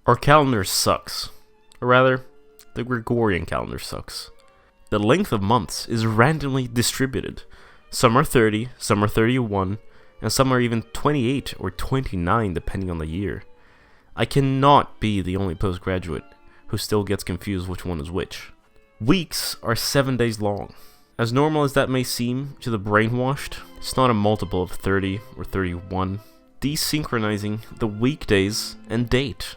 Our calendar sucks. Or rather, the Gregorian calendar sucks. The length of months is randomly distributed. Some are 30, some are 31, and some are even 28 or 29 depending on the year. I cannot be the only postgraduate who still gets confused which one is which. Weeks are 7 days long. As normal as that may seem to the brainwashed, it's not a multiple of 30 or 31. Desynchronizing the weekdays and date,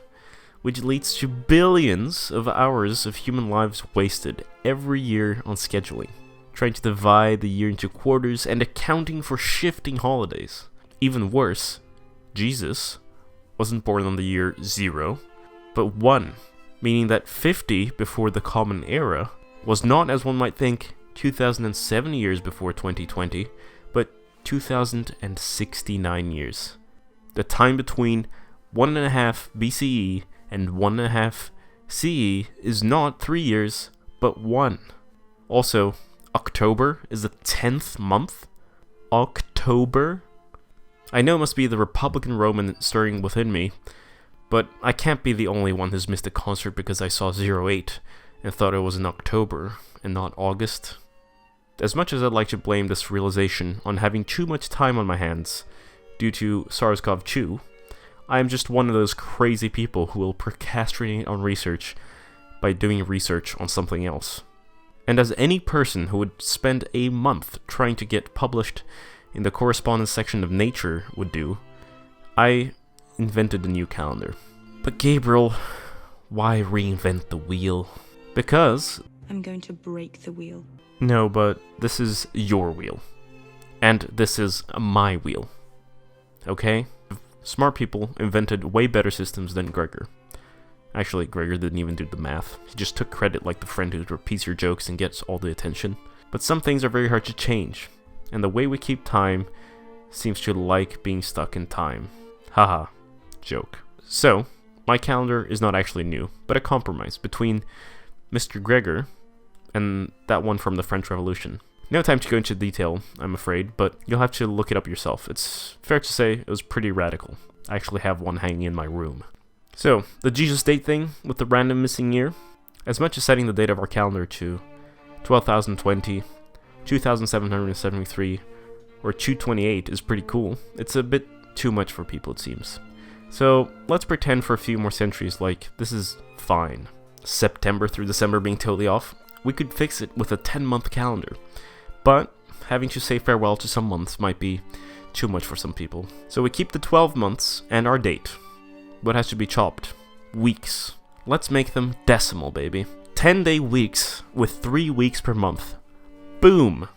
which leads to billions of hours of human lives wasted every year on scheduling, trying to divide the year into quarters and accounting for shifting holidays. Even worse, Jesus wasn't born on the year 0, but 1, meaning that 50 before the Common Era was not, as one might think, 2007 years before 2020, but 2069 years. The time between 1.5 BCE and 1.5 CE is not 3 years, but 1. Also, October is the 10th month? October? I know it must be the Republican Roman stirring within me, but I can't be the only one who's missed a concert because I saw 08 and thought it was in October and not August. As much as I'd like to blame this realization on having too much time on my hands due to SARS-CoV-2, I am just one of those crazy people who will procrastinate on research by doing research on something else. And as any person who would spend a month trying to get published in the correspondence section of Nature would do, I invented a new calendar. But Gabriel, why reinvent the wheel? Because I'm going to break the wheel. No, but this is your wheel. And this is my wheel. Okay? Smart people invented way better systems than Gregor. Actually, Gregor didn't even do the math. He just took credit like the friend who repeats your jokes and gets all the attention. But some things are very hard to change, and the way we keep time seems to like being stuck in time. Haha, joke. So, my calendar is not actually new, but a compromise between Mr. Gregor and that one from the French Revolution. No time to go into detail, I'm afraid, but you'll have to look it up yourself. It's fair to say it was pretty radical. I actually have one hanging in my room. So, the Jesus date thing with the random missing year. As much as setting the date of our calendar to 12,020, 2,773, or 228 is pretty cool, it's a bit too much for people, it seems. So, let's pretend for a few more centuries like this is fine. September through December being totally off. We could fix it with a 10-month calendar. But having to say farewell to some months might be too much for some people. So we keep the 12 months and our date. What has to be chopped? Weeks. Let's make them decimal, baby. 10-day weeks with 3 weeks per month. Boom!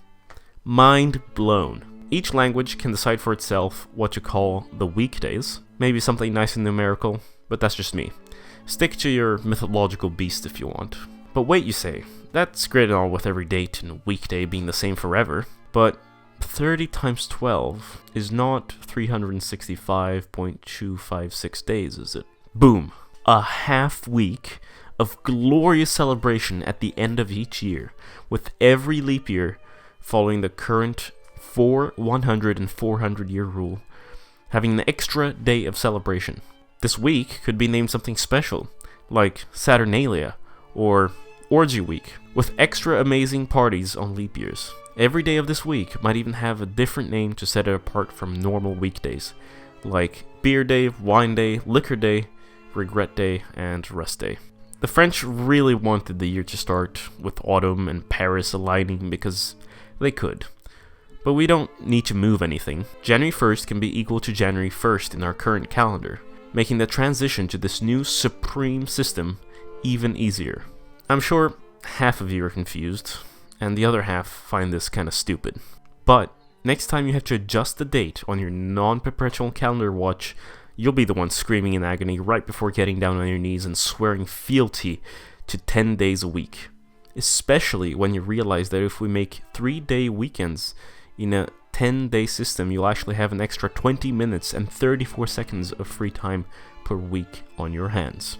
Mind blown. Each language can decide for itself what to call the weekdays. Maybe something nice and numerical, but that's just me. Stick to your mythological beast if you want. But wait, you say, that's great and all with every date and weekday being the same forever, but 30 times 12 is not 365.256 days, is it? Boom. A half week of glorious celebration at the end of each year, with every leap year following the current 100 and 400 year rule, having an extra day of celebration. This week could be named something special, like Saturnalia, or Orgy Week, with extra amazing parties on leap years. Every day of this week might even have a different name to set it apart from normal weekdays, like Beer Day, Wine Day, Liquor Day, Regret Day, and Rest Day. The French really wanted the year to start with autumn and Paris aligning because they could. But we don't need to move anything. January 1st can be equal to January 1st in our current calendar, making the transition to this new supreme system even easier. I'm sure half of you are confused, and the other half find this kind of stupid. But next time you have to adjust the date on your non-perpetual calendar watch, you'll be the one screaming in agony right before getting down on your knees and swearing fealty to 10 days a week. Especially when you realize that if we make 3-day weekends in a 10-day system, you'll actually have an extra 20 minutes and 34 seconds of free time per week on your hands.